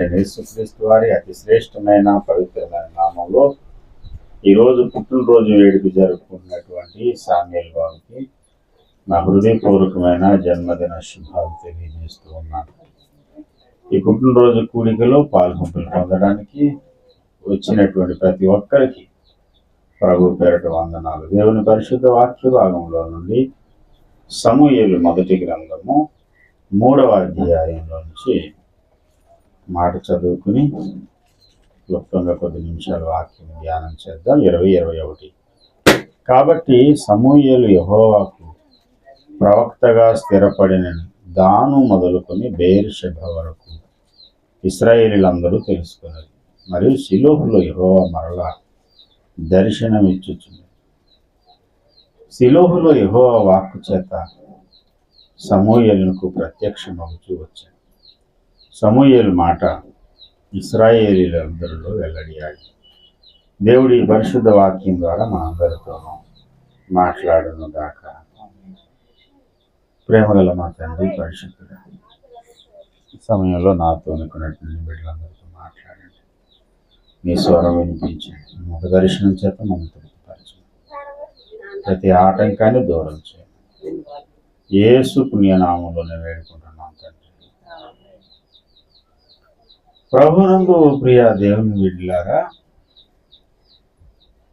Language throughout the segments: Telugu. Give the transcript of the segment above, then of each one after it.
యేసుక్రీస్తు వారి అతి శ్రేష్టమైన పవిత్రమైన నామంలో ఈరోజు పుట్టినరోజు వేడుక జరుపుకున్నటువంటి సామ్యుయల్ బాబుకి నా హృదయపూర్వకమైన జన్మదిన శుభాలు తెలియజేస్తూ ఉన్నాను. ఈ పుట్టినరోజు కూడికలో పాల్గొంపులు పొందడానికి వచ్చినటువంటి ప్రతి ఒక్కరికి ప్రభు పేరట వందనాలు. దేవుని పరిశుద్ధ వాక్య భాగంలో నుండి సమూయేలు మొదటి గ్రంథము 3వ అధ్యాయంలో నుంచి మాట చదువుకుని క్లుప్తంగా కొద్ది నిమిషాలు వాక్యం ధ్యానం చేద్దాం. 20-21. కాబట్టి సమూయేలు యెహోవాకు ప్రవక్తగా స్థిరపడిన దాను మొదలుకొని బెయేర్షెబా వరకు ఇశ్రాయేలీలందరూ తెలుసుకున్నారు. మరియు షిలోహులో యెహోవా మరలా దర్శనమిచ్చుచుంది. షిలోహులో యెహోవా వాక్కు చేత సమూయేలునకు ప్రత్యక్షమవుతూ వచ్చాడు. సమూయేలు మాట ఇశ్రాయేలీలందరిలో వెల్లడియాడు. దేవుడి పరిశుద్ధ వాక్యం ద్వారా మనందరితోనూ మాట్లాడును గాక. ప్రేమగల మా తండ్రి పరిశుద్ధుడు, సమయంలో నాతో అనుకున్నటువంటి బిడ్డలందరితో మాట్లాడండి. నీ స్వరం వినిపించండి. ముఖ దర్శనం చేత మమ్మల్ని తృప్తిపరచండి. ప్రతి ఆటంకాన్ని దూరం చేయండి. యేసు పుణ్యనామంలోనే వేడుకుంటున్నాం తండ్రి. ప్రభునందు ప్రియ దేవుని బిడ్డలారా,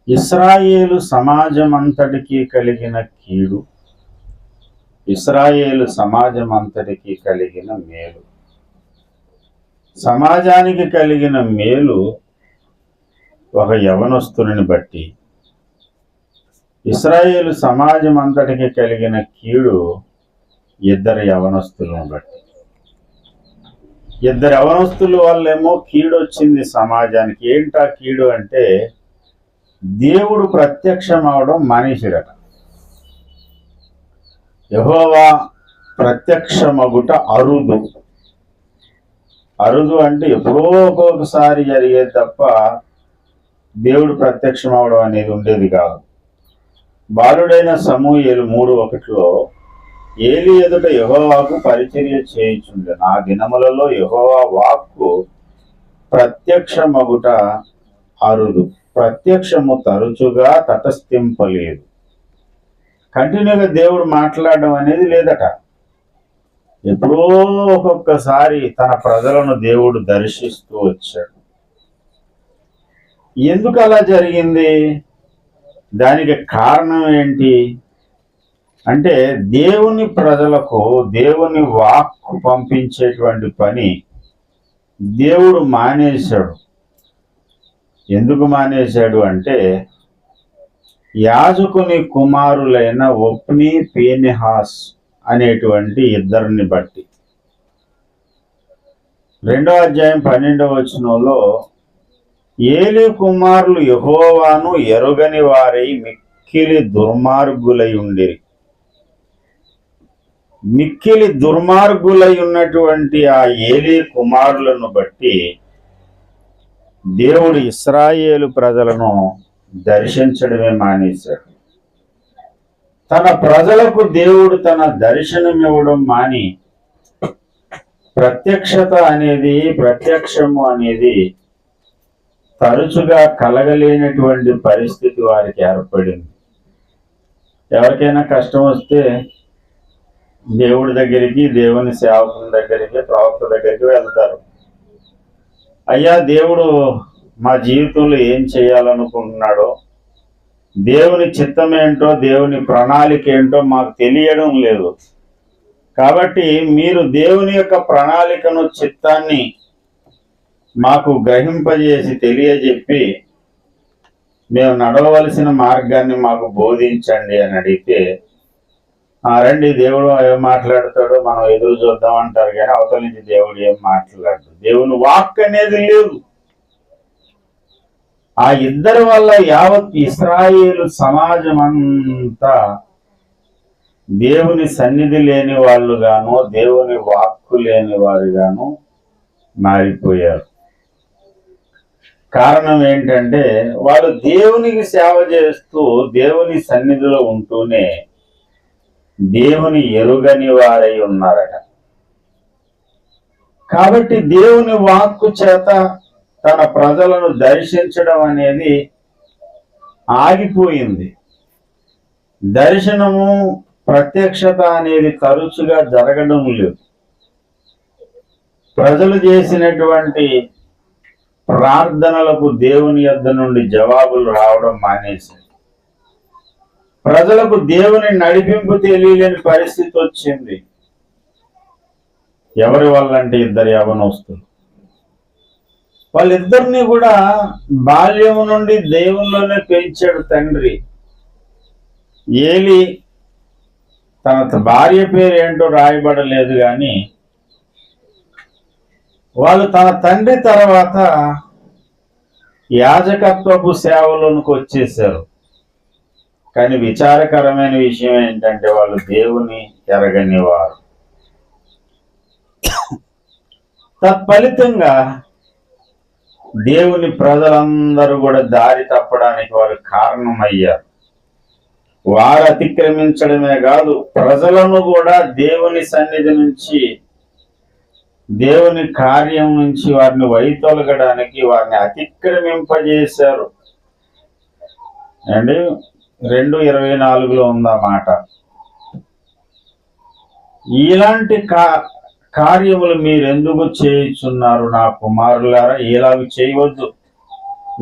ఇశ్రాయేలు సమాజమంతటికి కలిగిన కీడు, ఇశ్రాయేలు సమాజమంతటికి కలిగిన మేలు. సమాజానికి కలిగిన మేలు ఒక యవనస్తుని బట్టి, ఇశ్రాయేలు సమాజం అంతటికి కలిగిన కీడు 2 యవనస్తులను బట్టి. 2 యవనస్తుల వల్లేమో కీడు వచ్చింది సమాజానికి. ఏంటా కీడు అంటే దేవుడు ప్రత్యక్షం అవడం మానేసిరట. యెహోవా ప్రత్యక్షమగుట అరుదు. అరుదు అంటే ఎప్పుడో ఒక్కొక్కసారి జరిగేది తప్ప దేవుడు ప్రత్యక్షం అవడం అనేది ఉండేది కాదు. బాలుడైన సమూయేలు 3:1 ఏలి ఎదుట యెహోవాకు పరిచర్య చేయుచుండె. ఆ దినములలో యెహోవా వాక్కు ప్రత్యక్షమగుట అరుదు. ప్రత్యక్షము తరచుగా తటస్థింపలేదు. కంటిన్యూగా దేవుడు మాట్లాడడం అనేది లేదట. ఎప్పుడో ఒక్కొక్కసారి తన ప్రజలను దేవుడు దర్శిస్తూ వచ్చాడు. ఎందుకు అలా జరిగింది? దానికి కారణం ఏంటి అంటే దేవుని ప్రజలకు దేవుని వాక్కు పంపించేటువంటి పని దేవుడు మానేశాడు. ఎందుకు మానేశాడు అంటే యాజకుని కుమారులైన ఒప్ని, ఫీనెహాస్ అనేటువంటి 2 బట్టి. 2వ అధ్యాయం 12వ వచనంలో ఏలి కుమారులు యెహోవాను ఎరుగని వారై మిక్కిలి దుర్మార్గులై ఉండిరి. మిక్కిలి దుర్మార్గులై ఉన్నటువంటి ఆ ఏలి కుమారులను బట్టి దేవుడు ఇశ్రాయేలు ప్రజలను దర్శించడమే మానేశాడు. తన ప్రజలకు దేవుడు తన దర్శనం ఇవ్వడం మాని ప్రత్యక్షము అనేది తరచుగా కలగలేనటువంటి పరిస్థితి వారికి ఏర్పడింది. ఎవరికైనా కష్టం వస్తే దేవుడి దగ్గరికి, దేవుని సేవకుని దగ్గరికి, ప్రవక్త దగ్గరికి వెళ్తారు. అయ్యా, దేవుడు మా జీవితంలో ఏం చేయాలనుకుంటున్నాడో, దేవుని చిత్తం ఏంటో, దేవుని ప్రణాళిక ఏంటో మాకు తెలియడం లేదు. కాబట్టి మీరు దేవుని యొక్క ప్రణాళికను, చిత్తాన్ని మాకు గ్రహింపజేసి తెలియజెప్పి మేము నడవవలసిన మార్గాన్ని మాకు బోధించండి అని అడిగితే, రండి దేవుడు ఏం మాట్లాడతాడో మనం ఎదురు చూద్దాం అంటారు. కానీ అవతల నుంచి దేవుడు ఏం మాట్లాడు. దేవుని వాక్ అనేది లేదు. ఆ 2 వల్ల యావత్ ఇశ్రాయేలు సమాజం అంతా దేవుని సన్నిధి లేని వాళ్ళు గాను, దేవుని వాక్కు లేని వారు గాను మారిపోయారు. కారణం ఏంటంటే వాళ్ళు దేవునికి సేవ చేస్తూ దేవుని సన్నిధిలో ఉంటూనే దేవుని ఎరుగని వారై ఉన్నారట. కాబట్టి దేవుని వాక్కు చేత తన ప్రజలను దర్శించడం అనేది ఆగిపోయింది. దర్శనము, ప్రత్యక్షత అనేది తరచుగా జరగడం లేదు. ప్రజలు చేసినటువంటి ప్రార్థనలకు దేవుని యొద్ద నుండి జవాబులు రావడం మానేశాయి. ప్రజలకు దేవుని నడిపింపు తెలియలేని పరిస్థితి వచ్చింది. ఎవరి వల్ల అంటే ఇద్దరు యవనస్తులు. వాళ్ళిద్దరిని కూడా బాల్యము నుండి దేవునిలోనే పెంచాడు తండ్రి. ఏలి, తన భార్య పేరు ఏంటో రాయబడలేదు కానీ వాళ్ళు తన తండ్రి తర్వాత యాజకత్వపు సేవలోనికి వచ్చేసారు. కానీ విచారకరమైన విషయం ఏంటంటే వాళ్ళు దేవుని ఎరగని వారు. తత్ఫలితంగా దేవుని ప్రజలందరూ కూడా దారి తప్పడానికి వారు కారణమయ్యారు. వారు అతిక్రమించడమే కాదు, ప్రజలను కూడా దేవుని సన్నిధి నుంచి, దేవుని కార్యం నుంచి వారిని వైతొలగడానికి వారిని అతిక్రమింపజేశారు. అండి 2:24 ఉందన్నమాట. ఇలాంటి కార్యములు మీరెందుకు చేయుచున్నారు నా కుమారులారా? ఇలాగ చేయవద్దు,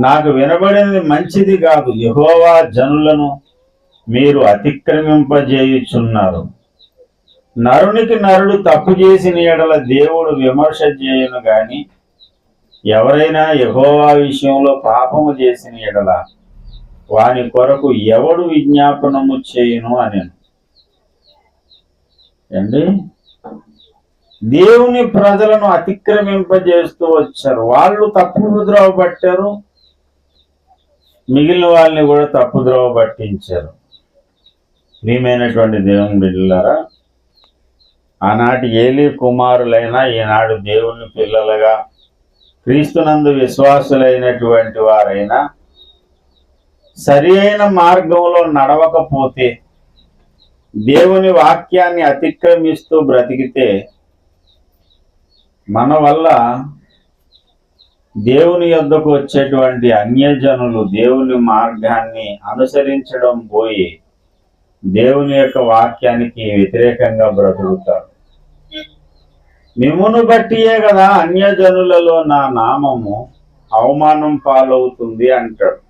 నాకు వినబడినది మంచిది కాదు. యెహోవా జనులను మీరు అతిక్రమింపజేయుచున్నారు. నరునికి నరుడు తప్పు చేసిన ఎడల దేవుడు విమర్శ చేయును గాని, ఎవరైనా యెహోవా విషయంలో పాపము చేసిన ఎడల వాని కొరకు ఎవడు విజ్ఞాపనము చేయును అని. అండి, దేవుని ప్రజలను అతిక్రమింపజేస్తూ వచ్చారు. వాళ్ళు తప్పుద్రోవ పట్టారు, మిగిలిన వాళ్ళని కూడా తప్పుద్రోవ పట్టించారు. ప్రియమైనటువంటి దేవుని బిడ్డలారా, ఆనాటి ఏలీ కుమారులైనా ఈనాడు దేవుని పిల్లలుగా క్రీస్తునందు విశ్వాసులైనటువంటి వారైనా సరి అయిన మార్గంలో నడవకపోతే, దేవుని వాక్యాన్ని అతిక్రమిస్తూ బ్రతికితే మన వల్ల దేవుని యొద్దకు వచ్చేటువంటి అన్యజనులు దేవుని మార్గాన్ని అనుసరించడం పోయి దేవుని యొక్క వాక్యానికి వ్యతిరేకంగా బ్రతుకుతారు. మిమ్మును బట్టియే కదా అన్యజనులలో నా నామము అవమానం పాలవుతుంది అంటాడు.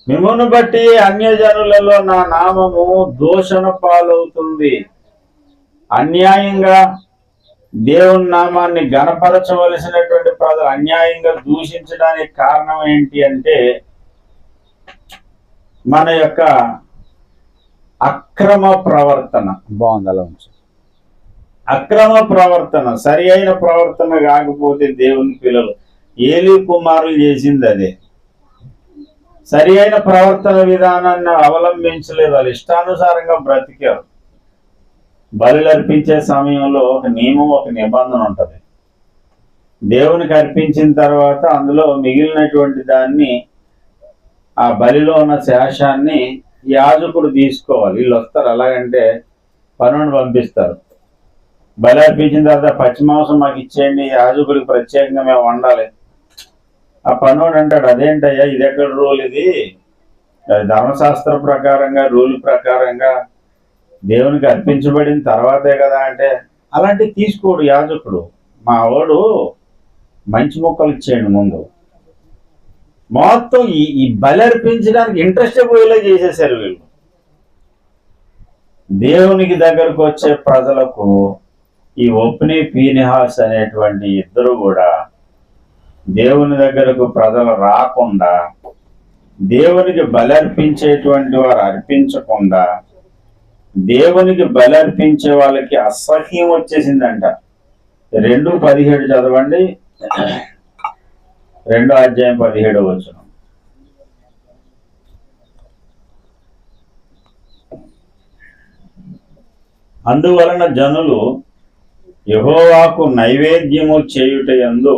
మిమ్మును బట్టి అన్యజనులలో నా నామము దూషణ పాలవుతుంది. అన్యాయంగా దేవుని నామాన్ని గణపరచవలసినటువంటి ప్రజలు అన్యాయంగా దూషించడానికి కారణం ఏంటి అంటే మన యొక్క అక్రమ ప్రవర్తన. బాగుంది, అలా ఉంచు. అక్రమ ప్రవర్తన, సరి అయిన ప్రవర్తన కాకపోతే దేవుని పిల్లలు, ఏలీ కుమారులు చేసింది అదే. సరి అయిన ప్రవర్తన విధానాన్ని అవలంబించలేదు, వాళ్ళు ఇష్టానుసారంగా బ్రతికారు. బలులు అర్పించే సమయంలో ఒక నియమం, ఒక నిబంధన ఉంటుంది. దేవునికి అర్పించిన తర్వాత అందులో మిగిలినటువంటి దాన్ని, ఆ బలిలో ఉన్న శేషాన్ని యాజకుడు తీసుకోవాలి. వీళ్ళు వస్తారు, అలాగంటే పనుని పంపిస్తారు. బలి అర్పించిన తర్వాత పచ్చిమాంసం మాకు ఇచ్చేయండి, యాజకుడికి ప్రత్యేకంగా మేము వండాలి. ఆ పనుడు అంటాడు, అదేంటయ్యా ఇది ఎక్కడ రూల్? ఇది ధర్మశాస్త్ర ప్రకారంగా, రూల్ ప్రకారంగా దేవునికి అర్పించబడిన తర్వాతే కదా అంటే, అలాంటివి తీసుకోడు యాజకుడు. మా వాడు మంచి మొక్కలు ఇచ్చేయండి ముందు. మొత్తం ఈ బలి అర్పించడానికి ఇంట్రెస్ట్ పోయేలా చేసేసారు వీళ్ళు. దేవునికి దగ్గరకు వచ్చే ప్రజలకు ఈ ఒప్ని, ఫీనెహాస్ అనేటువంటి ఇద్దరు కూడా దేవుని దగ్గరకు ప్రజలు రాకుండా, దేవునికి బలి అర్పించేటువంటి వారు అర్పించకుండా, దేవునికి బలి అర్పించే వాళ్ళకి అసహ్యం వచ్చేసిందంట. 2:17 చదవండి. 2:17. అందువలన జనులు యెహోవాకు నైవేద్యము చేయుటయందు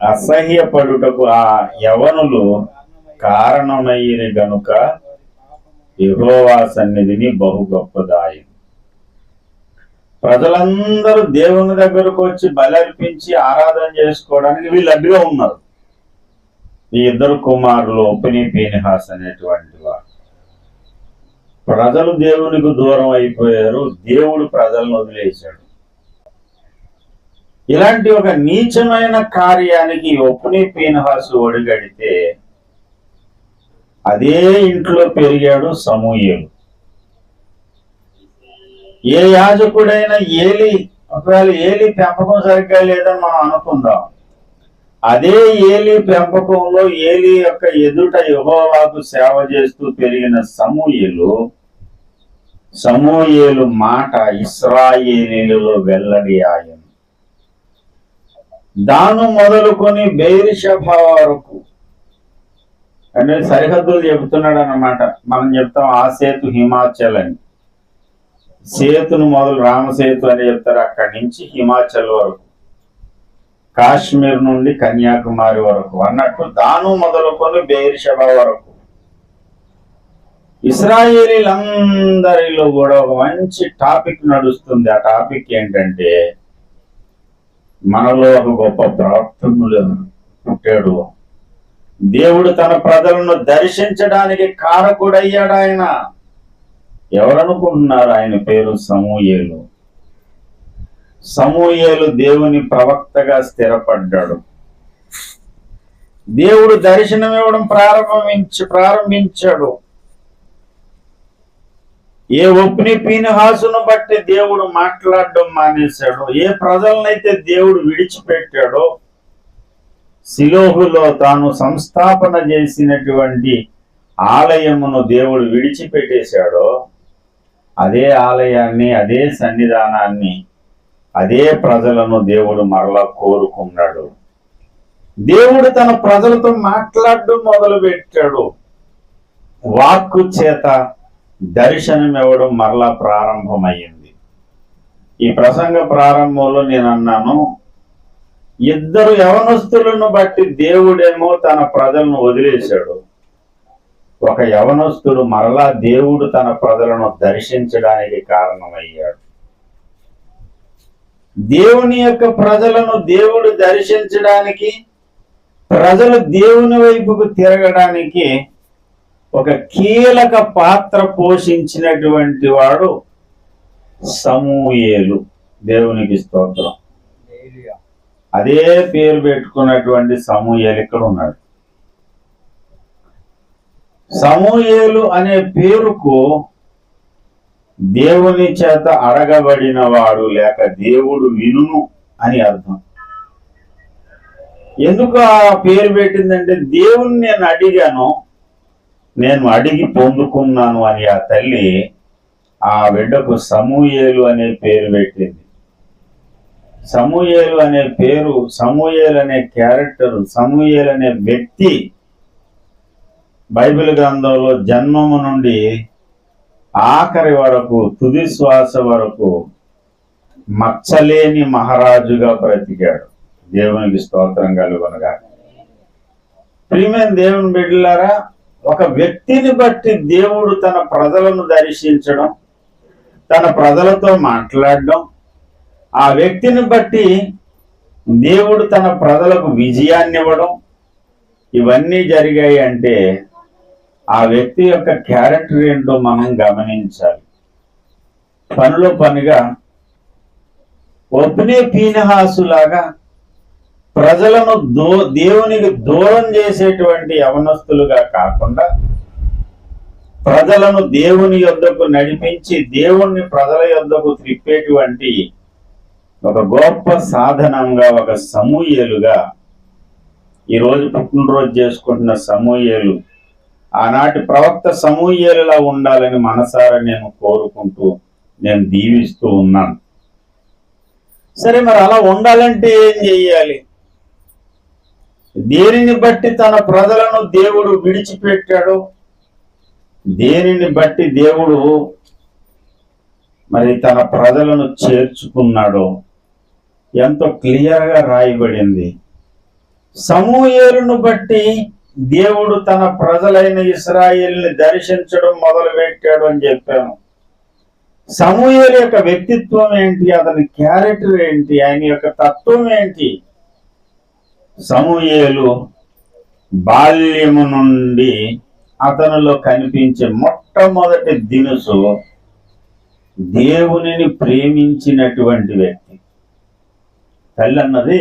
అసహ్యపడుటకు ఆ యవనులు కారణమయ్యిరి గనుక యెహోవా సన్నిధిని బహు గొప్పదాయి. ప్రజలందరూ దేవుని దగ్గరకు వచ్చి బలి అర్పించి ఆరాధన చేసుకోవడానికి వీళ్ళు అడ్డుగా ఉన్నారు. ఈ ఇద్దరు కుమారులు ఒప్ని ఫీనెహాసు అనేటువంటి వారు. ప్రజలు దేవునికి దూరం అయిపోయారు, దేవుడు ప్రజలను వదిలేశాడు. ఇలాంటి ఒక నీచమైన కార్యానికి ఒప్ని ఫీనెహాసు ఒడిగడితే అదే ఇంట్లో పెరిగాడు సమూయేలు. ఏ యాజకుడైనా ఏలి, ఒకవేళ ఏలి పెంపకం సరిగ్గా లేదని మనం అనుకుందాం, అదే ఏలి పెంపకంలో ఏలి యొక్క ఎదుట యెహోవాకు సేవ చేస్తూ పెరిగిన సమూయేలు మాట ఇశ్రాయేలీయులలో వెల్లడి ఆయను. దాను మొదలుకొని బెయేర్షెబా వరకు, అంటే సరిహద్దులు చెబుతున్నాడు అన్నమాట. మనం చెప్తాం ఆసేతు హిమాచల్ అని, సేతును మొదలు రామసేతు అని చెప్తారు. అక్కడి నుంచి హిమాచల్ వరకు, కాశ్మీర్ నుండి కన్యాకుమారి వరకు అన్నట్టు దాను మొదలుకొని బెయేర్షెబా వరకు ఇశ్రాయేలీలందరిలో కూడా ఒక మంచి టాపిక్ నడుస్తుంది. ఆ టాపిక్ ఏంటంటే, మనలో ఒక గొప్ప ప్రవక్తనుడు పుట్టాడు, దేవుడు తన ప్రజలను దర్శించడానికి కారకుడయ్యాడు. ఆయన ఎవరనుకుంటున్నారు? ఆయన పేరు సమూయేలు. సమూయేలు దేవుని ప్రవక్తగా స్థిరపడ్డాడు. దేవుడు దర్శనం ఇవ్వడం ప్రారంభించాడు. ఏ ఒప్ని ఫీనెహాసును బట్టి దేవుడు మాట్లాడడం మానేశాడు, ఏ ప్రజలనైతే దేవుడు విడిచిపెట్టాడో, షిలోహులో తాను సంస్థాపన చేసినటువంటి ఆలయమును దేవుడు విడిచిపెట్టేశాడో, అదే ఆలయాన్ని, అదే సన్నిధానాన్ని, అదే ప్రజలను దేవుడు మరలా కోరుకున్నాడు. దేవుడు తన ప్రజలతో మాట్లాడడం మొదలుపెట్టాడు. వాక్కు చేత దర్శనం ఇవ్వడం మరలా ప్రారంభమైంది. ఈ ప్రసంగ ప్రారంభంలో నేను అన్నాను, ఇద్దరు యవనస్తులను బట్టి దేవుడేమో తన ప్రజలను వదిలేశాడు. ఒక యవనస్తుడు మరలా దేవుడు తన ప్రజలను దర్శించడానికి కారణమయ్యాడు. దేవుని యొక్క ప్రజలను దేవుడు దర్శించడానికి, ప్రజలు దేవుని వైపుకు తిరగడానికి ఒక కీలక పాత్ర పోషించినటువంటి వాడు సమూయేలు. దేవునికి స్తోత్రం. అదే పేరు పెట్టుకున్నటువంటి సమూయేలు ఇక్కడ ఉన్నాడు. సమూయేలు అనే పేరుకు దేవుని చేత అడగబడిన వాడు లేక దేవుడు వినును అని అర్థం. ఎందుకు ఆ పేరు పెట్టిందంటే, దేవుని నేను అడిగాను, నేను అడిగి పొందుకున్నాను అని ఆ తల్లి ఆ బిడ్డకు సమూయేలు అనే పేరు పెట్టింది. సమూయేలు అనే పేరు, సమూయేలు అనే క్యారెక్టర్, సమూయేలు అనే వ్యక్తి బైబిల్ గ్రంథంలో జన్మము నుండి ఆఖరి వరకు, తుది శ్వాస వరకు మచ్చలేని మహారాజుగా బ్రతికాడు. దేవునికి స్తోత్రం కలుగునుగా. ప్రియమైన దేవుని బిడ్డలారా, ఒక వ్యక్తిని బట్టి దేవుడు తన ప్రజలను దర్శించడం, తన ప్రజలతో మాట్లాడడం, ఆ వ్యక్తిని బట్టి దేవుడు తన ప్రజలకు విజయాన్ని ఇవ్వడం, ఇవన్నీ జరిగాయి అంటే ఆ వ్యక్తి యొక్క క్యారెక్టర్ ఏంటో మనం గమనించాలి. పనిలో పనిగా ఒప్ని ఫీనెహాసు లాగా ప్రజలను దేవునికి దూరం చేసేటువంటి యవనస్తులుగా కాకుండా, ప్రజలను దేవుని యొద్దకు నడిపించి దేవుణ్ణి ప్రజల యొద్దకు త్రిప్పేటువంటి ఒక గొప్ప సాధనంగా, ఒక సమూయేలుగా, ఈరోజు పుట్టినరోజు చేసుకుంటున్న సమూయేలు ఆనాటి ప్రవక్త సమూయేలులా ఉండాలని మనసారా నేను కోరుకుంటూ, నేను దీవిస్తూ ఉన్నాను. సరే, మరి అలా ఉండాలంటే ఏం చెయ్యాలి? దేనిని బట్టి తన ప్రజలను దేవుడు విడిచిపెట్టాడో, దేనిని బట్టి దేవుడు మరి తన ప్రజలను చేర్చుకున్నాడో ఎంతో క్లియర్గా రాయబడింది. సమూయేలును బట్టి దేవుడు తన ప్రజలైన ఇశ్రాయేలుని దర్శించడం మొదలుపెట్టాడు అని చెప్పాను. సమూయేలు యొక్క వ్యక్తిత్వం ఏంటి, అతని క్యారెక్టర్ ఏంటి, ఆయన యొక్క తత్వం ఏంటి? సమూయేలు బాల్యము నుండి అతనిలో కనిపించే మొట్టమొదటి దినుసు దేవునిని ప్రేమించినటువంటి వ్యక్తి. తల్లి అన్నది,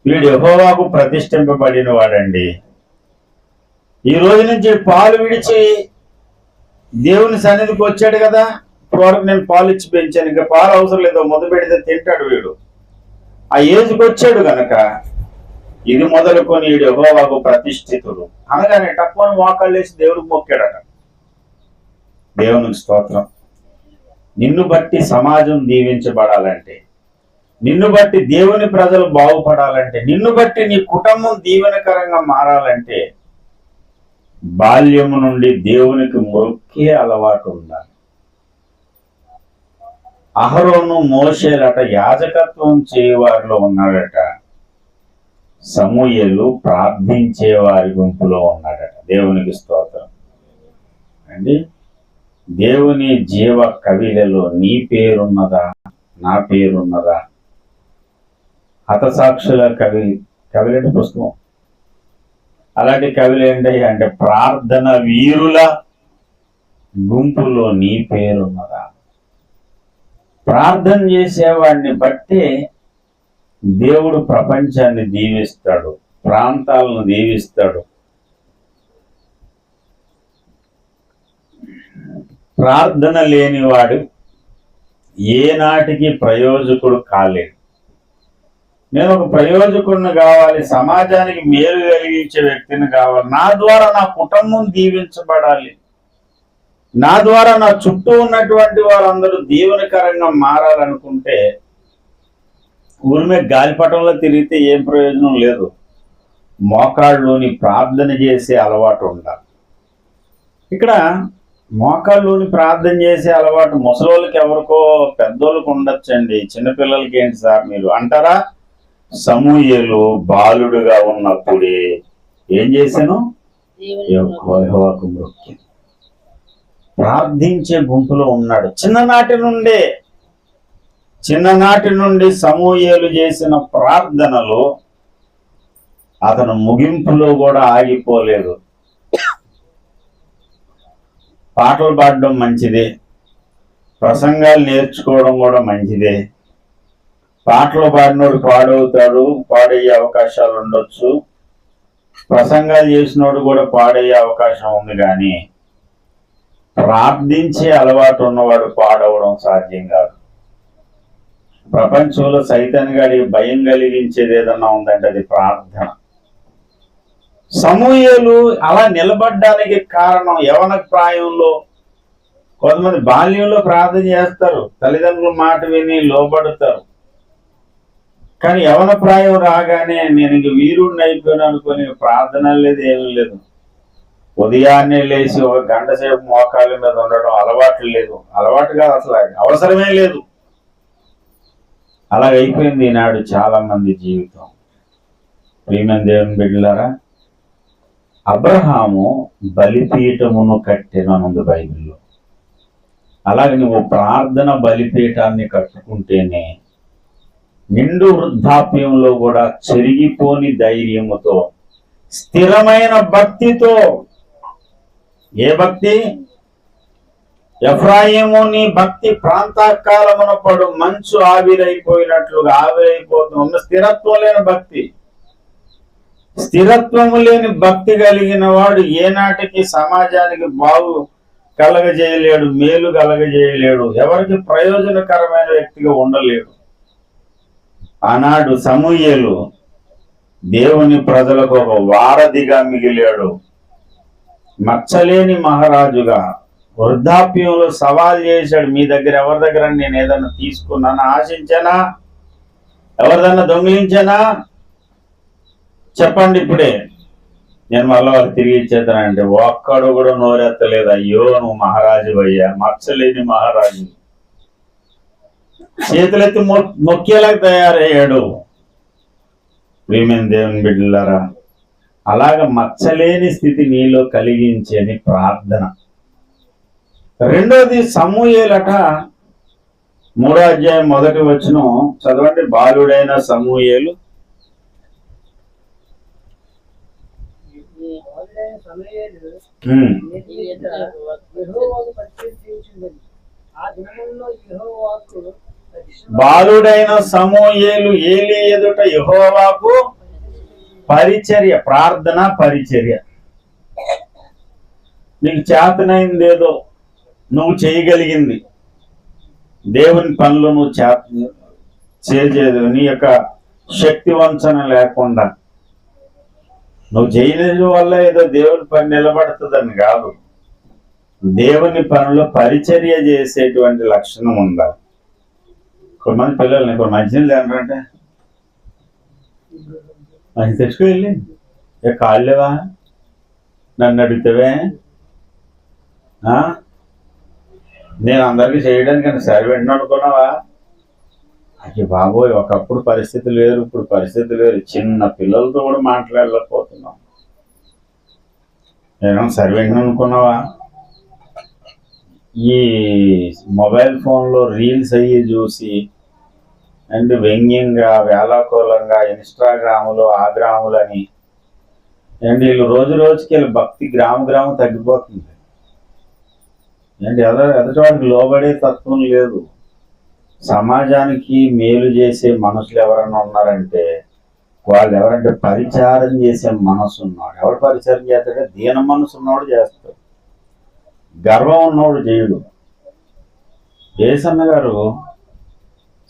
వీడు యెహోవాకు ప్రతిష్ఠింపబడిన వాడండి. ఈ రోజు నుంచి పాలు విడిచి దేవుని సన్నిధికి వచ్చాడు కదా, ఇప్పటివరకు నేను పాలు ఇచ్చి పెంచాను, ఇంకా పాలు అవసరం లేదు, మొదలు పెడితే తింటాడు వీడు. ఆ ఏజ్కి వచ్చాడు గనక ఇది మొదలుకొని వీడు యెహోవాకు ప్రతిష్ఠితుడు అనగానే తక్కువ మోకాళ్ళు వేసి దేవుడికి మొక్కాడట. దేవునికి స్తోత్రం. నిన్ను బట్టి సమాజం దీవించబడాలంటే, నిన్ను బట్టి దేవుని ప్రజలు బాగుపడాలంటే, నిన్ను బట్టి నీ కుటుంబం దీవెనకరంగా మారాలంటే బాల్యము నుండి దేవునికి మొక్కే అలవాటు ఉండాలి. అహరోను మోషేలట యాజకత్వం చేయవారిలో ఉన్నాడట, సమూయేలు ప్రార్థించే వారి గుంపులో ఉన్నాడట. దేవునికి స్తోత్రం అండి. దేవుని జీవ కవిలలో నీ పేరున్నదా, నా పేరున్నదా? హతసాక్షుల కవిలేని పుస్తకం. అలాంటి కవులు ఏంటి అంటే ప్రార్థన వీరుల గుంపులో నీ పేరున్నదా? ప్రార్థన చేసేవాడిని బట్టే దేవుడు ప్రపంచాన్ని దీవిస్తాడు, ప్రాంతాలను దీవిస్తాడు. ప్రార్థన లేనివాడు ఏనాటికి ప్రయోజకుడు కాలేడు. నేను ఒక ప్రయోజకుడిని కావాలి, సమాజానికి మేలు కలిగించే వ్యక్తిని కావాలి, నా ద్వారా నా కుటుంబం దీవించబడాలి, నా ద్వారా నా చుట్టూ ఉన్నటువంటి వారందరూ దీవెనకరంగా మారాలనుకుంటే ఊరిమే గాలిపటంలో తిరిగితే ఏం ప్రయోజనం లేదు. మోకాళ్ళలోని ప్రార్థన చేసే అలవాటు ఉండాలి. ఇక్కడ మోకాళ్ళలోని ప్రార్థన చేసే అలవాటు ముసలోళ్ళకి ఎవరికో పెద్దోళ్ళకి ఉండొచ్చండి, చిన్నపిల్లలకి ఏంటి సార్ మీరు అంటారా? సమూయేలు బాలుడుగా ఉన్నప్పుడే ఏం చేశాను? యెహోవాకు మొక్కి ప్రార్థించే గుంపులో ఉన్నాడు. చిన్ననాటి నుండి సమూయేలు చేసిన ప్రార్థనలు అతను ముగింపులో కూడా ఆగిపోలేదు. పాటలు పాడడం మంచిదే, ప్రసంగాలు నేర్చుకోవడం కూడా మంచిదే. పాటలు పాడినోడు పాడవుతాడు, పాడయ్యే అవకాశాలు ఉండొచ్చు. ప్రసంగాలు చేసినోడు కూడా పాడయ్యే అవకాశం ఉంది. కానీ ప్రార్థించే అలవాటు ఉన్నవాడు పాడవడం సాధ్యం కాదు. ప్రపంచంలో సైతాన్ గారికి భయం కలిగించేది ఏదన్నా ఉందంటే అది ప్రార్థన. సమూయేలు అలా నిలబడ్డానికి కారణం యవన ప్రాయంలో కొంతమంది బాల్యంలో ప్రార్థన చేస్తారు, తల్లిదండ్రుల మాట విని లోబడతారు. కానీ యవన ప్రాయం రాగానే నేను ఇంక వీరుడిని అయిపోయాను అనుకుని ప్రార్థన లేదు, ఏమీ లేదు. ఉదయాన్నే లేచి ఒక గంట సేపు మోకాళ్ళ మీద ఉండడం అలవాటు లేదు. అలవాటుగా అసలు అవసరమే లేదు. అలాగైపోయింది ఈనాడు చాలా మంది జీవితం. ప్రియమైన దేవుని బిడ్డలారా, అబ్రహాము బలిపీఠమును కట్టిననుంది బైబిల్లో. అలాగే నువ్వు ప్రార్థన బలిపీఠాన్ని కట్టుకుంటేనే నిండు వృద్ధాప్యంలో కూడా చెరిగిపోని ధైర్యముతో, స్థిరమైన భక్తితో. ఏ భక్తి? ఎఫ్రాయిము నీ భక్తి ప్రాంతకాలమున పడు మంచు ఆవిరైపోయినట్లుగా ఆవిరైపోతున్న స్థిరత్వం లేని భక్తి. స్థిరత్వము లేని భక్తి కలిగిన వాడు ఏనాటికి సమాజానికి బాగు కలగజేయలేడు, మేలు కలగజేయలేడు, ఎవరికి ప్రయోజనకరమైన వ్యక్తిగా ఉండలేడు. ఆనాడు సమూయేలు దేవుని ప్రజలకు ఒక వారధిగా మిగిలాడు. మచ్చలేని మహారాజుగా వృద్ధాప్యంలో సవాల్ చేశాడు. మీ దగ్గర ఎవరి దగ్గర నేను ఏదన్నా తీసుకున్నానా, ఆశించానా, ఎవరిదన్నా దొంగిలించానా చెప్పండి, ఇప్పుడే నేను మళ్ళీ వాళ్ళు తిరిగి ఇచ్చేతానంటే ఒక్కడు కూడా నోరెత్తలేదు. అయ్యో నువ్వు మహారాజు అయ్యా, మచ్చలేని మహారాజు. చేతులెత్తి మొక్కేలాగా తయారయ్యాడు. ప్రియమైన దేవుని బిడ్డలారా, అలాగ మచ్చలేని స్థితి నీలో కలిగించేది ప్రార్థన. రెండోది, సమూయేలట 3వ అధ్యాయం 1వ వచనం చదవండి. బాలుడైన సమూయేలు బాలుడైన సమూయేలు ఏలీ ఎదుట యెహోవాకు పరిచర్య, ప్రార్థన పరిచర్య. నీకు చేతనైందేదో నువ్వు చేయగలిగింది, దేవుని పనులు నువ్వు చేయలేదు, నీ యొక్క శక్తి వంచన లేకుండా నువ్వు చేయలేదు వల్ల ఏదో దేవుని పని నిలబడుతుందని కాదు. దేవుని పనులు పరిచర్య చేసేటువంటి లక్షణం ఉండాలి. కొంతమంది పిల్లల్ని కొన్ని మంచినీళ్ళు ఏంటంటే మంచి తెచ్చుకెళ్ళి కాళ్ళేవా నన్ను అడుగుతావే, నేను అందరికీ చేయడానికి సర్వెంట్ అనుకున్నావా? అయ్యి బాబోయ్, ఒకప్పుడు పరిస్థితి లేరు, ఇప్పుడు పరిస్థితి లేరు. చిన్న పిల్లలతో కూడా మాట్లాడలేకపోతున్నాం. నేను సర్వెంట్ అనుకున్నావా? ఈ మొబైల్ ఫోన్లో రీల్స్ అయ్యి చూసి అండ్ వ్యంగ్యంగా వేలాకోలంగా ఇన్స్టాగ్రాములు ఆగ్రాములని అండ్ వీళ్ళు రోజు రోజుకి వీళ్ళు భక్తి గ్రామం తగ్గిపోతుంది. అండ్ ఎదుటివాడికి లోబడే తత్వం లేదు. సమాజానికి మేలు చేసే మనుషులు ఎవరన్నా ఉన్నారంటే వాళ్ళు ఎవరంటే పరిచారం చేసే మనసు ఉన్నాడు. ఎవరు పరిచారం చేస్తాడే? దీన మనసు ఉన్నవాడు చేస్తాడు, గర్వం ఉన్నవాడు చేయడు. యేసన్న గారు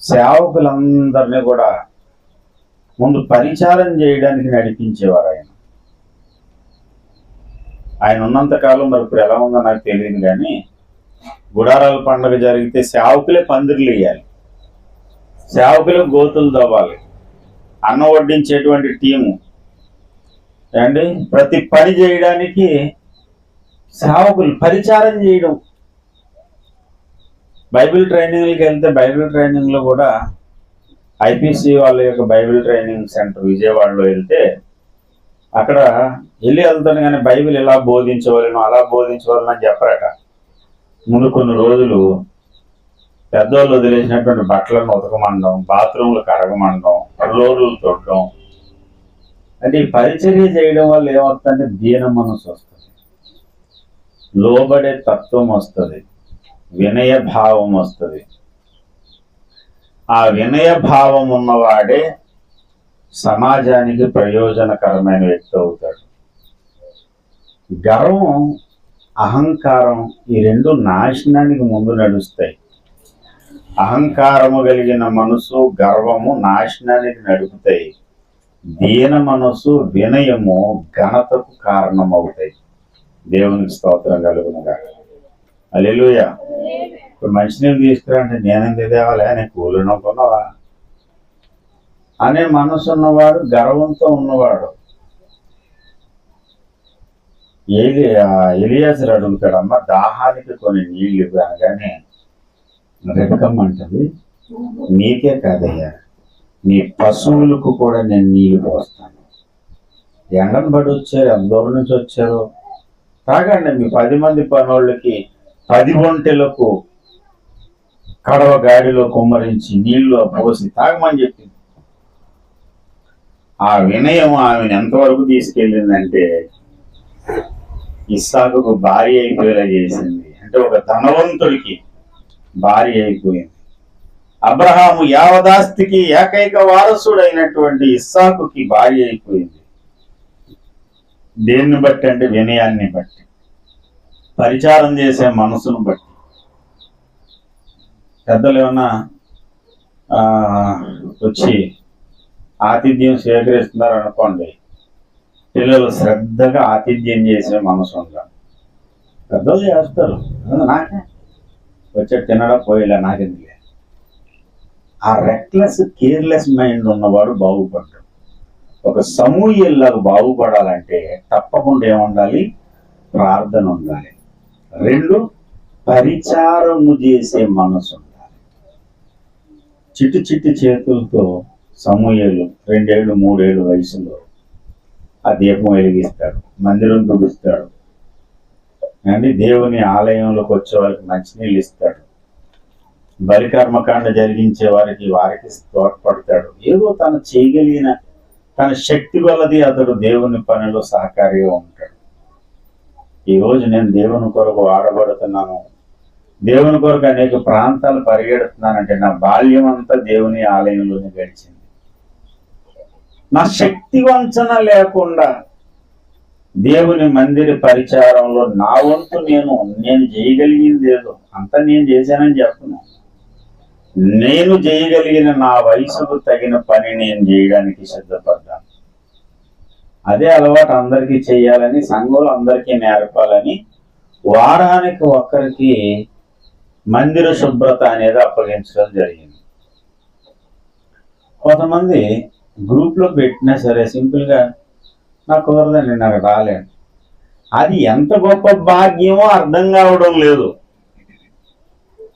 సేవకులందరినీ కూడా ముందు పరిచారం చేయడానికి నడిపించేవారు. ఆయన ఉన్నంతకాలం మరి ఇప్పుడు ఎలా ఉందో నాకు తెలియదు, కానీ గుడారాల పండుగ జరిగితే సేవకులే పందిర్లు వేయాలి, సేవకులే గోతులు తవ్వాలి, అన్నం వడ్డించేటువంటి టీము అండి. ప్రతి పని చేయడానికి సేవకులు పరిచారం చేయడం. బైబిల్ ట్రైనింగ్కి వెళ్తే బైబిల్ ట్రైనింగ్లో కూడా ఐపీసీ వాళ్ళ యొక్క బైబిల్ ట్రైనింగ్ సెంటర్ విజయవాడలో వెళ్తే అక్కడ వెళ్తాను, కానీ బైబిల్ ఎలా బోధించవాలను అలా బోధించవాలని చెప్పరాక. ముందు కొన్ని రోజులు పెద్దవాళ్ళు వదిలేసినటువంటి బట్టలను ఉతకమండం, బాత్రూమ్లు కడగమండం, ఫ్లోర్లు తొట్టడం. అంటే ఈ పరిచర్య చేయడం వల్ల ఏమవుతుందంటే దీన మనసు వస్తుంది, లోబడే తత్వం వస్తుంది, వినయ భావం వస్తుంది. ఆ వినయ భావం ఉన్నవాడే సమాజానికి ప్రయోజనకరమైన వ్యక్తి అవుతాడు. గర్వం, అహంకారం ఈ రెండు నాశనానికి ముందు నడుస్తాయి. అహంకారము కలిగిన మనసు, గర్వము నాశనానికి నడుపుతాయి. దీన మనసు, వినయము ఘనతకు కారణమవుతాయి. దేవునికి స్తోత్రం కలుగునుగా. హల్లెలూయా. ఇప్పుడు మంచినీళ్ళు తీసుకురంటే నేనెందుకు తేవాలా, నేను కూలి నొక్కున్నావా అనే మనసు ఉన్నవాడు గర్వంతో ఉన్నవాడు. ఎలియాజరు అడుగుతాడు, అమ్మ దాహానికి కొన్ని నీళ్ళు ఇవ్వగానే రెక్కమ్మంటది, నీకే కాదయ్యా నీ పశువులకు కూడా నేను నీళ్ళు పోస్తాను. ఎండను పడి వచ్చారు, ఎంత దూరం నుంచి వచ్చారు, తాగండి. మీ 10 మంది పనోళ్ళకి 10 ఒంటెలకు కడవ గాడిలో కుమ్మరించి నీళ్లు పోసి తాగమని చెప్పింది. ఆ వినయం ఆమెను ఎంతవరకు తీసుకెళ్ళిందంటే ఇస్సాకుకు భార్య అయిపోయేలా చేసింది. అంటే ఒక ధనవంతుడికి భార్య అయిపోయింది. అబ్రహాము యావదాస్తికి ఏకైక వారసుడైనటువంటి ఇస్సాకుకి భార్య అయిపోయింది. దేన్ని బట్టి అంటే వినయాన్ని బట్టి, పరిచారం చేసే మనసును బట్టి. పెద్దలు ఏమన్నా వచ్చి ఆతిథ్యం స్వీకరిస్తున్నారు అనుకోండి, పిల్లలు శ్రద్ధగా ఆతిథ్యం చేసే మనసు ఉండాలి. పెద్దలు చేస్తారు, నాకే వచ్చే తినడం పోయేలా నాకెందుకే. ఆ రెక్లెస్ కేర్లెస్ మైండ్ ఉన్నవాడు బాగుపడ్డాడు. ఒక సమూయేలులాగా బాగుపడాలంటే తప్పకుండా ఏముండాలి? ప్రార్థన ఉండాలి. 2 పరిచారము చేసే మనసు ఉండాలి. చిట్టి చిట్టి చేతులతో సమూయేలు 2 ఏళ్ళు 3 ఏళ్ళు వయసులో ఆ దీపం వెలిగిస్తాడు, మందిరం తుడుస్తాడు అండి, దేవుని ఆలయంలోకి వచ్చే వాళ్ళకి మంచినీళ్ళు ఇస్తాడు. బలి కర్మకాండ జరిగించే వారికి తోడ్పడతాడు. ఏదో తను చేయగలిగిన తన శక్తి వల్లది అతడు దేవుని పనిలో సహకారిగా ఉంటాడు. ఈరోజు నేను దేవుని కొరకు వాడబడుతున్నాను, దేవుని కొరకు అనేక ప్రాంతాలు పరిగెడుతున్నానంటే నా బాల్యం అంతా దేవుని ఆలయంలోనే గడిచింది. నా శక్తి వంచన లేకుండా దేవుని మందిర పరిచారంలో నా వంతు నేను చేయగలిగింది ఏదో అంతా నేను చేశానని చెప్పను. నేను చేయగలిగిన నా వయసుకు తగిన పని నేను చేయడానికి సిద్ధపడ్డాను. అదే అలవాటు అందరికీ చేయాలని, సంఘంలో అందరికీ నేర్పాలని వారానికి ఒక్కరికి మందిర శుభ్రత అనేది అప్పగించడం జరిగింది. కొంతమంది గ్రూప్లో పెట్టినా సరే సింపుల్గా నాకు కుదరదండి, నాకు రాలేను. అది ఎంత గొప్ప భాగ్యమో అర్థం కావడం లేదు.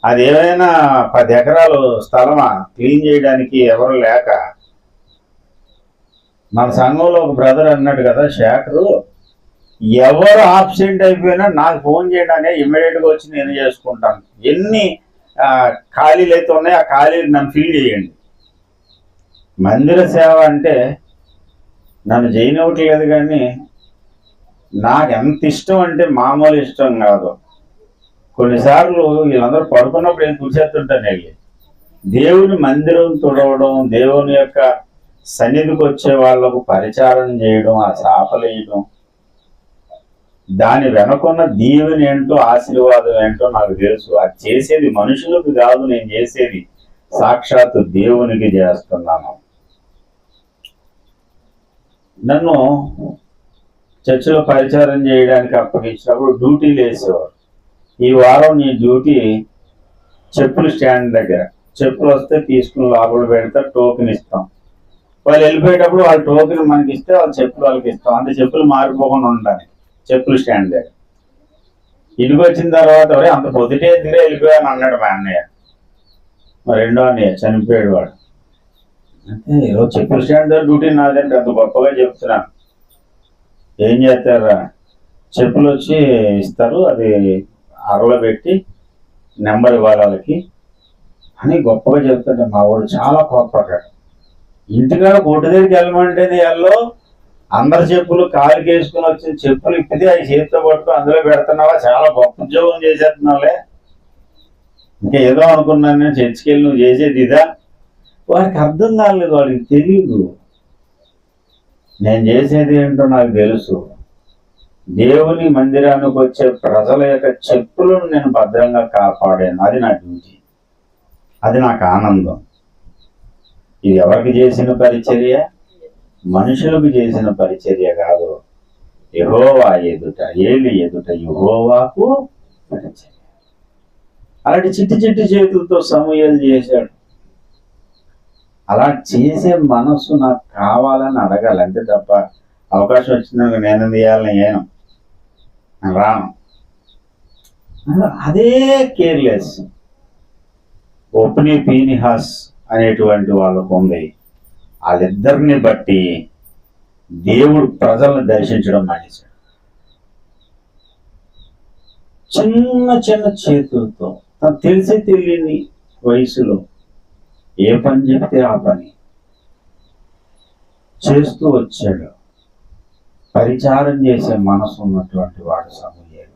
అది ఏమైనా 10 ఎకరాలు స్థలమా క్లీన్ చేయడానికి ఎవరు లేక, మన సంఘంలో ఒక బ్రదర్ అన్నాడు కదా శేఖరు, ఎవరు ఆబ్సెంట్ అయిపోయినా నాకు ఫోన్ చేయడానికి ఇమ్మీడియట్గా వచ్చి నేను చేసుకుంటాను. ఎన్ని ఖాళీలు అయితే ఉన్నాయో ఆ ఖాళీలు నన్ను ఫిల్ చేయండి. మందిర సేవ అంటే నన్ను చేయనివ్వట్లేదు, కానీ నాకు ఎంత ఇష్టం అంటే మామూలు ఇష్టం కాదు. కొన్నిసార్లు వీళ్ళందరూ పడుకున్నప్పుడు నేను కూర్చేస్తుంటాను వెళ్ళి దేవుని మందిరం తుడవడం, దేవుని యొక్క సన్నిధికి వచ్చే వాళ్లకు పరిచారం చేయడం, ఆ చాపలేయడం, దాని వెనకున్న దీవెన ఏంటో ఆశీర్వాదం ఏంటో నాకు తెలుసు. అది చేసేది మనుషులకు కాదు, నేను చేసేది సాక్షాత్తు దేవునికి చేస్తున్నాను. నన్ను చర్చిలో పరిచారం చేయడానికి అప్పగించినప్పుడు డ్యూటీలు వేసేవారు. ఈ వారం నీ డ్యూటీ చెప్పులు స్టాండ్ దగ్గర, చెప్పులు వస్తే తీసుకుని లోపల పెడతారు, టోకెన్ ఇస్తాం. వాళ్ళు వెళ్ళిపోయేటప్పుడు వాళ్ళ టోకెన్ మనకి ఇస్తే వాళ్ళ చెప్పులు వాళ్ళకి ఇస్తాం. అంటే చెప్పులు మారిపోకుండా ఉండాలి చెప్పులు స్టాండ్ దగ్గర. ఇంటికి వచ్చిన తర్వాత అంత పొద్దుటే దగ్గర వెళ్ళిపోయాను అన్నాడు మా అన్నయ్య. మా రెండో అన్నయ్య చనిపోయాడు వాడు. అంటే ఈరోజు చెప్పుల స్టాండ్ దగ్గర డ్యూటీ నాదంటే అంత గొప్పగా చెప్తున్నాను. ఏం చేస్తారా, చెప్పులు వచ్చి ఇస్తారు, అది అరలో పెట్టి నెంబర్ ఇవ్వాలి వాళ్ళకి అని గొప్పగా చెప్తాడు. మా వాడు చాలా కోప్పడ్డాడు. ఇంటికాడ కొట్టు దగ్గరికి వెళ్ళమంటేనే ఎల్లో అందరి చెప్పులు కాలుకి వేసుకుని వచ్చిన చెప్పులు ఇప్పితే అవి చేతితో పట్టుకుని అందులో పెడుతున్నావా, చాలా గొప్ప ఉద్యోగం చేసేస్తున్నావులే, ఇంకా ఏదో అనుకున్నాను నేను, చర్చికి వెళ్ళి నువ్వు చేసేది ఇదా. వారికి అర్థం కాలేదు, వాడికి తెలియదు నేను చేసేది ఏంటో నాకు తెలుసు. దేవుని మందిరానికి వచ్చే ప్రజల యొక్క చెప్పులను నేను భద్రంగా కాపాడాను. అది నా డ్యూటీ, అది నాకు ఆనందం. ఇది ఎవరికి చేసిన పరిచర్య? మనుషులకు చేసిన పరిచర్య కాదు, యెహోవా ఎదుట, ఏలి ఎదుట యెహోవాకు పరిచర్య. అలాంటి చిట్టి చిట్టి చేతులతో సమూయేలు చేశాడు. అలా చేసే మనస్సు నాకు కావాలని అడగాలి అంతే తప్ప అవకాశం వచ్చిందని నేను తీయాలని నేను రాను. అదే కేర్లెస్. ఒప్ని పీనిహాస్ అనేటువంటి వాళ్ళకు ఉంది. వాళ్ళిద్దరిని బట్టి దేవుడు ప్రజలను దర్శించడం మానేశాడు. చిన్న చిన్న చేతులతో తను తెలిసి తెలియని వయసులో ఏ పని చెప్తే ఆ పని చేస్తూ వచ్చాడు. పరిచారం చేసే మనసు ఉన్నటువంటి వాడు సమూయేలు.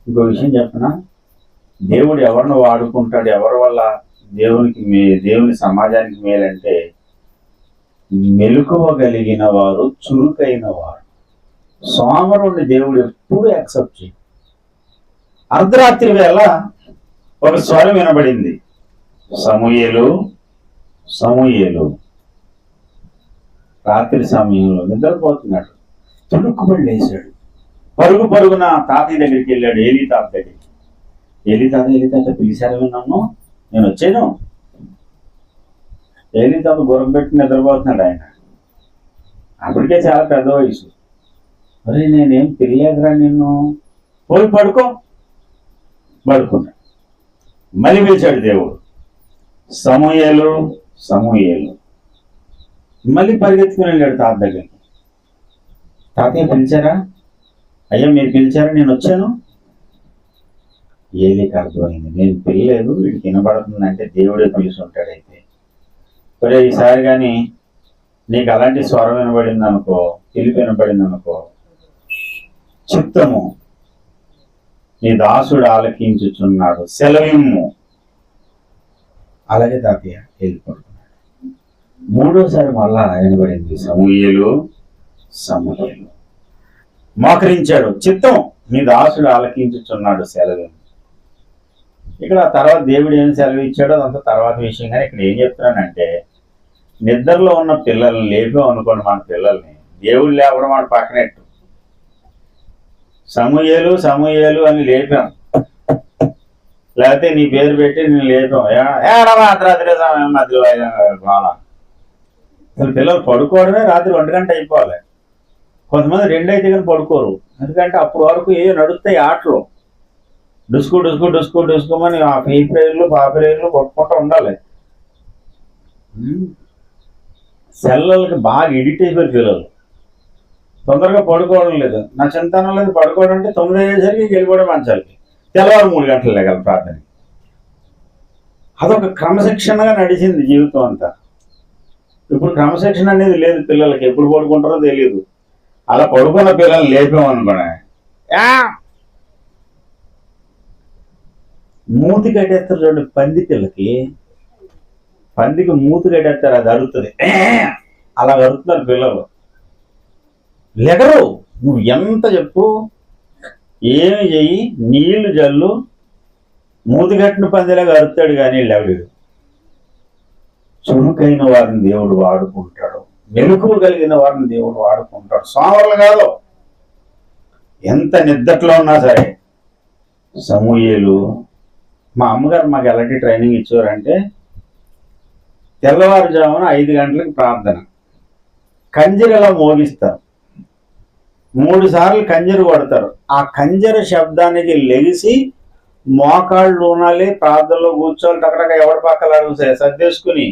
ఇంకో విషయం చెప్పనా, దేవుడు ఎవరిని వాడుకుంటాడు, ఎవరి వల్ల దేవుని సమాజానికి మేలంటే మెలకువగలిగిన వారు, చురుకైన వారు. సోమరుణ్ణి దేవుడు ఎప్పుడు యాక్సెప్ట్ చేయడు. అర్ధరాత్రి వేళ ఒక స్వరం వినబడింది, సమూయేలు సమూయేలు. రాత్రి సమయంలో నిద్రపోతున్నాడు. తుడుక్కుబడి లేచాడు. పరుగు పరుగున తాతయ్య దగ్గరికి వెళ్ళాడు, ఏలి తాత దగ్గరికి. ఏలి తాత పిలిచారు నన్ను, నేను వచ్చాను. ఏలి తాత గుర్రం పెట్టి నిద్రపోతున్నాడు. ఆయన అప్పటికే చాలా పెద్ద వయసు. అరే నేనేం తెలియదురా నిన్ను, పోయి పడుకున్నాడు. మళ్ళీ పిలిచాడు దేవుడు, సమూయేలు సమూయేలు. మళ్ళీ పరిగెత్తుకుని వెళ్ళాడు తాత దగ్గరికి. తాతయ్య పిలిచారా? అయ్యా మీరు పిలిచారా, నేను వచ్చాను. ఏలికి అర్థమైంది, నేను పిల్లలేదు, వీడికి వినపడుతుందంటే దేవుడే పిలుచుంటాడైతే. సరే ఈసారి కానీ నీకు అలాంటి స్వరం వినబడింది అనుకో, పిలుపు వినపడింది అనుకో, చిత్తము నీ దాసుడు ఆలకించుచున్నాడు, సెలవిమ్ము. అలాగే తాతయ్య వెళ్ళిపోతున్నాడు. మూడోసారి మళ్ళా వినబడింది, సమూయేలు సమూయేలు. మోకరించాడు, చిత్తం నీ దాసుడు ఆలకించుచున్నాడు, సెలవిమ్ము. ఇక్కడ తర్వాత దేవుడు ఏం సెలవు ఇచ్చాడో అదంతా తర్వాత విషయం. కానీ ఇక్కడ ఏం చెప్తున్నానంటే, నిద్రలో ఉన్న పిల్లల్ని లేపాం అనుకోండి, మన పిల్లల్ని దేవుడు లేపడం మన పక్కనెట్టు. సమూయేలు సమూయేలు అని లేపాం, లేకపోతే నీ పేరు పెట్టి నేను లేపాం, అర్ధరాత్రి సమయం మధ్యలో అసలు పిల్లలు పడుకోవడమే రాత్రి 1 గంట అయిపోవాలి. కొంతమంది 2 అయితే కానీ పడుకోరు, ఎందుకంటే అప్పటి వరకు ఏవో నడుస్తాయి ఆటలు, డుస్కు డుస్కు డుస్కు డుస్కోమని ఆ ఫీ ప్రేయర్లు పాపరేయర్లు కొట్టుకుంటూ ఉండాలి. సెల్లలకి బాగా ఎడిట్ అయిపోయారు పిల్లలు, తొందరగా పడుకోవడం లేదు. నా చింతనం లేదు, పడుకోవడం అంటే 9 అయ్యేసరికి వెళ్ళిపోవడం మంచాలకి, తెల్లవారు 3 గంటలు లేగల ప్రార్థన. అదొక క్రమశిక్షణగా నడిచింది జీవితం అంతా. ఇప్పుడు క్రమశిక్షణ అనేది లేదు పిల్లలకి, ఎప్పుడు పడుకుంటారో తెలియదు. అలా పడుకున్న పిల్లల్ని లేపామనుకోండి, మూతి కట్టేస్తారు చూడండి. పంది పిల్లకి, పందికి మూతి కట్టేస్తారు, అది అరుతుంది, అలా అరుతున్నారు పిల్లలు. లెగరు, నువ్వు ఎంత చెప్పు, ఏమి చెయ్యి, నీళ్లు జల్లు, మూతి కట్టిన పందిలాగా అరుతాడు కానీ లెగడు. చురుకైన వారిని దేవుడు వాడుకుంటాడు, మెలకువ కలిగిన వారిని దేవుడు వాడుకుంటాడు. సోమరులు కాదు, ఎంత నిద్దట్లో ఉన్నా సరే. సమూయేలు, మా అమ్మగారు మాకు ఎలాంటి ట్రైనింగ్ ఇచ్చారంటే, తెల్లవారుజామున 5 గంటలకు ప్రార్థన, కంజరలా మోగిస్తారు, 3 సార్లు కంజరు కొడతారు. ఆ కంజర శబ్దానికి లెగిసి మోకాళ్ళు ఉనాలి, ప్రార్థనలో కూర్చోవాలి. టకటక ఎవరి పక్కల అడుగు సర్దేసుకుని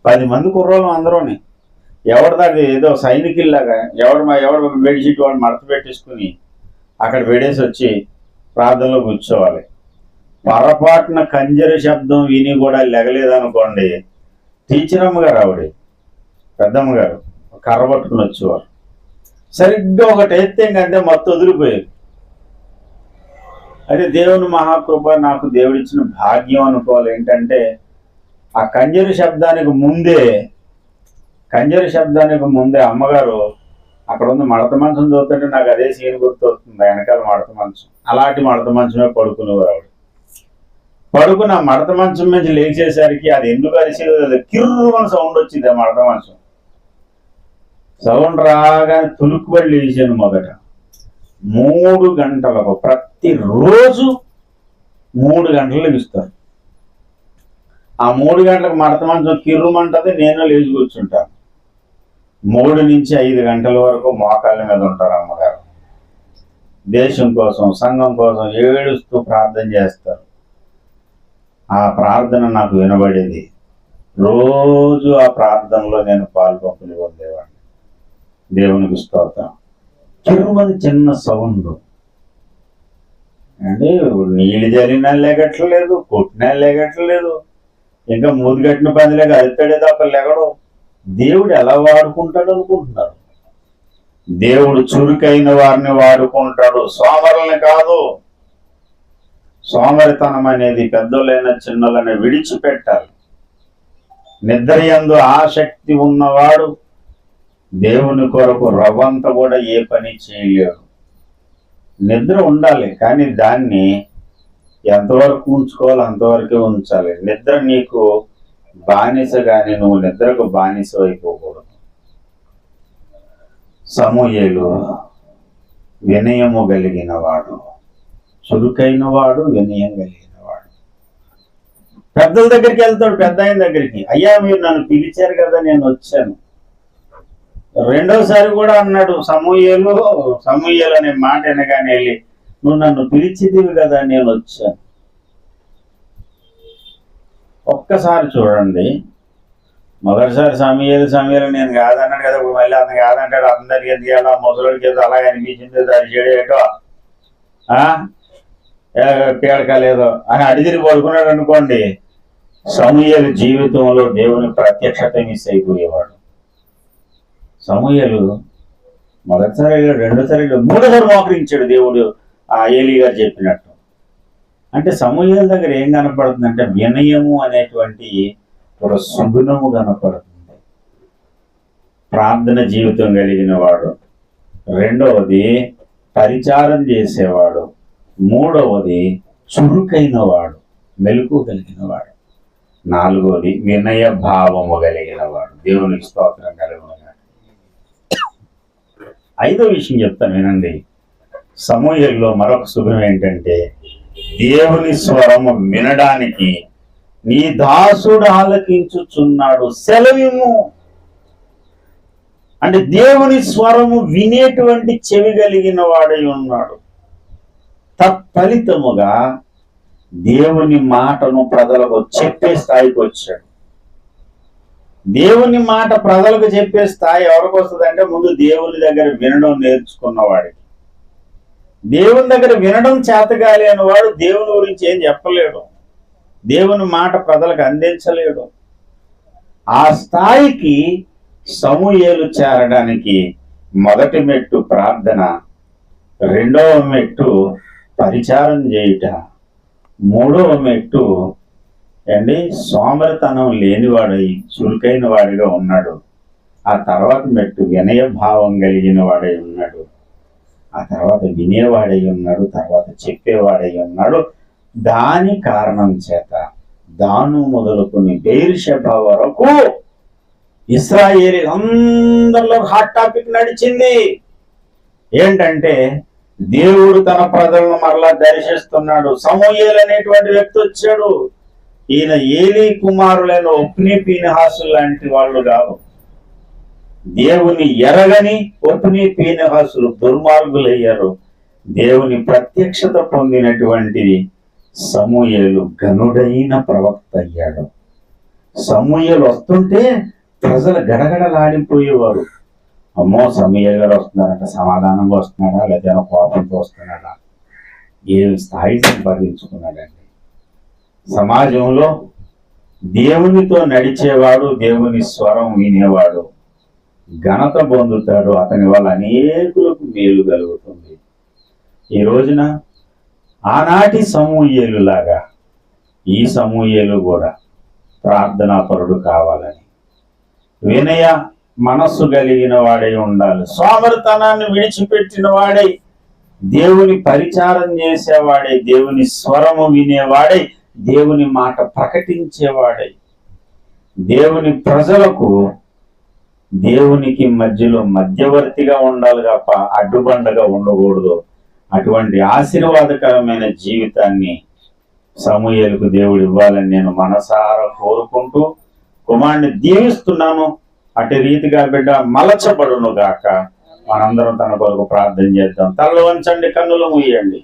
10 మంది కుర్రోళ్ళు అందరూని, ఎవరిదాది ఏదో సైనికుల్లాగా ఎవడు బెడ్షీట్ వాడు మడత పెట్టేసుకుని అక్కడ పెడేసి వచ్చి ప్రార్థనలో కూర్చోవాలి. పొరపాటున కంజర శబ్దం విని కూడా లెగలేదనుకోండి, టీచర్ అమ్మగారు ఆవిడ పెద్దమ్మగారు కర్ర పట్టుకుని వచ్చేవారు. సరిగ్గా ఒకటి ఎత్తే ఇంకంతే మొత్తం వదిలిపోయేది. అయితే దేవుని మహాకృప, నాకు దేవుడిచ్చిన భాగ్యం అనుకోవాలి. ఏంటంటే ఆ కంజర శబ్దానికి ముందే అమ్మగారు అక్కడ ఉంది మడత మంచం చూస్తుంటే నాకు అదే సీన్ గుర్తొస్తుంది, వెనకాల మడత మంచం. అలాంటి మడత మంచమే పడుకునేవారు ఆవిడ. పడుకుని ఆ మడత మంచం నుంచి లేచేసరికి అది ఎందుకు అరిసేది, కిర్రుమని సౌండ్ వచ్చింది. ఆ మడత మంచం సౌండ్ రాగానే తులుక్కుబడి లేచాను. మొదట 3 గంటలకు, ప్రతిరోజు 3 గంటలు ఇస్తారు. ఆ 3 గంటలకు మడత మంచం కిర్రుమంటది, నేను లేచి కూర్చుంటాను. 3 నుంచి 5 గంటల వరకు మోకాళ్ళ మీద ఉంటారు అమ్మగారు. దేశం కోసం, సంఘం కోసం ఏడుస్తూ ప్రార్థన చేస్తారు. ఆ ప్రార్థన నాకు వినబడేది. రోజు ఆ ప్రార్థనలో నేను పాల్పంపులు పొందేవాడిని. దేవునికి స్తోత్రం. చిరుమది చిన్న సౌండ్ అంటే నీళ్ళు జరిగినా లేగట్లేదు, కొట్టినా లేగట్లేదు, ఇంకా మూతి కట్టిన పందిలాగా అరితాడే తప్ప లేగడు. దేవుడు ఎలా వాడుకుంటాడు అనుకుంటున్నారు? దేవుడు చురుకైన వారిని వాడుకుంటాడు, సోమరుల్ని కాదు. సోమరితనం అనేది పెద్దలైన చిన్నలని విడిచిపెట్టాలి. నిద్రయందు ఆసక్తి ఉన్నవాడు దేవుని కొరకు రవ్వంత కూడా ఏ పని చేయలేడు. నిద్ర ఉండాలి, కానీ దాన్ని ఎంతవరకు ఉంచుకోవాలి అంతవరకే ఉంచాలి. నిద్ర నీకు బానిస, కానీ నువ్వు నిద్రకు బానిస అయిపోకూడదు. సమూయేలు వినయము కలిగిన వాడు, చురుకైన వాడు, వినయం కలిగిన వాడు. పెద్దల దగ్గరికి వెళ్తాడు, పెద్ద ఆయన దగ్గరికి, అయ్యా మీరు నన్ను పిలిచారు కదా నేను వచ్చాను. రెండోసారి కూడా అన్నాడు, సమూయేలు సమూయేలు అనే మాట అనగానే వెళ్ళి, నువ్వు నన్ను పిలిచిదివి కదా నేను వచ్చాను. ఒక్కసారి చూడండి, మొదటిసారి సమూయేలు నేను కాదన్నాడు కదా, ఇప్పుడు మళ్ళీ అతను కాదంటాడు, అందరికి ఎందుకు వెళ్ళా, ముసలికి ఏదో అలాగే అనిపించింది, దాని చెడేటో కేడకలేదో అని అడిగిరి పడుకున్నాడు అనుకోండి, సమూయేలు జీవితంలో దేవుని ప్రత్యక్షత మిస్ అయిపోయేవాడు. సమూయేలు మొదటిసారి రెండోసారి మూడోసారి మోకరించాడు దేవుడు ఆ ఏలీ గారు చెప్పినట్టు. అంటే సమూయేలు దగ్గర ఏం కనపడుతుందంటే వినయము అనేటువంటి ఒక సుగుణము కనపడుతుంది. ప్రార్థన జీవితం కలిగిన వాడు, రెండవది పరిచారం చేసేవాడు, మూడవది చురుకైన వాడు, మెలకు కలిగిన వాడు, నాలుగవది వినయ భావము కలిగిన వాడు. దేవునికి స్తోత్రం కలుగును. ఐదో విషయం చెప్తాను వినండి. సమూయేలులో మరొక సుఖం ఏంటంటే దేవుని స్వరము వినడానికి నీ దాసుడు ఆలకించుచున్నాడు, సెలవిము. అంటే దేవుని స్వరము వినేటువంటి చెవి కలిగిన వాడై ఉన్నాడు. తత్ఫలితముగా దేవుని మాటను ప్రజలకు చెప్పే స్థాయికి వచ్చాడు. దేవుని మాట ప్రజలకు చెప్పే స్థాయి ఎవరికి వస్తుందంటే ముందు దేవుని దగ్గర వినడం నేర్చుకున్నవాడికి. దేవుని దగ్గర వినడం చేతగాలి అని వాడు దేవుని గురించి ఏం చెప్పలేడు, దేవుని మాట ప్రజలకు అందించలేడు. ఆ స్థాయికి సమూయేలు చేరడానికి మొదటి మెట్టు ప్రార్థన, రెండవ మెట్టు పరిచారం చేయుట, మూడవ మెట్టు సోమరితనం లేనివాడై చురుకైన వాడిగా ఉన్నాడు. ఆ తర్వాత మెట్టు వినయ భావం కలిగిన వాడై ఉన్నాడు. ఆ తర్వాత వినేవాడై ఉన్నాడు, తర్వాత చెప్పేవాడై ఉన్నాడు. దాని కారణం చేత దాను మొదలుకొని బెయేర్షెబా వరకు ఇశ్రాయేలీ అందరిలో హాట్ టాపిక్ నడిచింది. ఏంటంటే దేవుడు తన ప్రజలను మరలా దర్శిస్తున్నాడు. సమూయేలు అనేటువంటి వ్యక్తి వచ్చాడు. ఈయన ఏలీ కుమారులైన ఒప్నీ పీనెహాసు లాంటి వాళ్ళు కాదు. దేవుని ఎరగని ఒప్నీ పీనెహాసులు దుర్మార్గులయ్యారు. దేవుని ప్రత్యక్షత పొందినటువంటి సమూయేలు ఘనుడైన ప్రవక్త అయ్యాడు. సమూయేలు వస్తుంటే ప్రజలు గడగడలాడిపోయేవారు. అమ్మో, సమూయేలు గారు వస్తున్నారంట, సమాధానంగా వస్తున్నాడా లేదా కోపంతో వస్తున్నాడా? ఏ స్థాయి సంపాదించుకున్నాడండి. సమాజంలో దేవునితో నడిచేవాడు, దేవుని స్వరం వినేవాడు ఘనత పొందుతాడు. అతని వల్ల అనేకులకు మేలు కలుగుతుంది. ఈ రోజున ఆనాటి సమూయేలు లాగా ఈ సమూయేలు కూడా ప్రార్థనాపరుడు కావాలని, వినయ మనస్సు కలిగిన వాడై ఉండాలి. సోమరితనాన్ని విడిచిపెట్టిన వాడై, దేవుని పరిచారం చేసేవాడై, దేవుని స్వరము వినేవాడై, దేవుని మాట ప్రకటించేవాడై, దేవుని ప్రజలకు దేవునికి మధ్యలో మధ్యవర్తిగా ఉండాలి తప్ప అడ్డుబండగా ఉండకూడదు. అటువంటి ఆశీర్వాదకరమైన జీవితాన్ని సమూయేలుకు దేవుడు ఇవ్వాలని నేను మనసారా కోరుకుంటూ కుమారుని దీవిస్తున్నాను. అటు రీతిగా బిడ్డ మలచబడును గాక. మనందరం తన కొరకు ప్రార్థన చేద్దాం. తలలు వంచండి, కన్నులు మూయండి.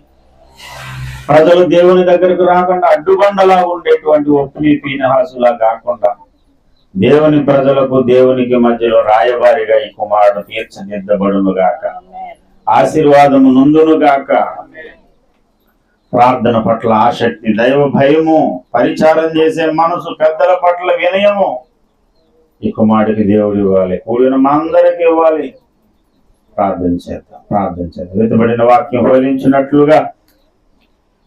ప్రజలు దేవుని దగ్గరకు రాకుండా అడ్డుబండలా ఉండేటువంటి ఒప్నీ పీనెహాసులా కాకుండా దేవుని ప్రజలకు దేవునికి మధ్యలో రాయబారిగా ఈ కుమారుడు తీర్చిదిద్దబడును గాక. ఆశీర్వాదము నుందును గాక. ప్రార్థన పట్ల ఆసక్తి, దైవ భయము, పరిచారం చేసే మనసు, పెద్దల పట్ల వినయము ఈ కుమారుడికి దేవుడు ఇవ్వాలి. కూడిన మా అందరికి ఇవ్వాలి. ప్రార్థన చేద్దాం. వెతబడిన వాక్యం ఫలించినట్లుగా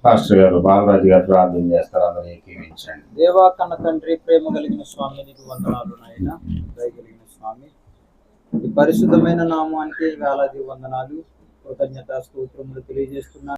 పాస్టర్ గారు, బాలరాజు గారు ప్రార్థన చేస్తారు. అందరూ ఏకీవించండి. దేవా కన్న తండ్రి, ప్రేమ కలిగిన స్వామి, నీకు వందనాలు నాయన. దయగలిగిన స్వామి, ఈ పరిశుద్ధమైన నామానికి వేలాది వందనాలు, కృతజ్ఞత స్తోత్రములు తెలియజేస్తున్నాను.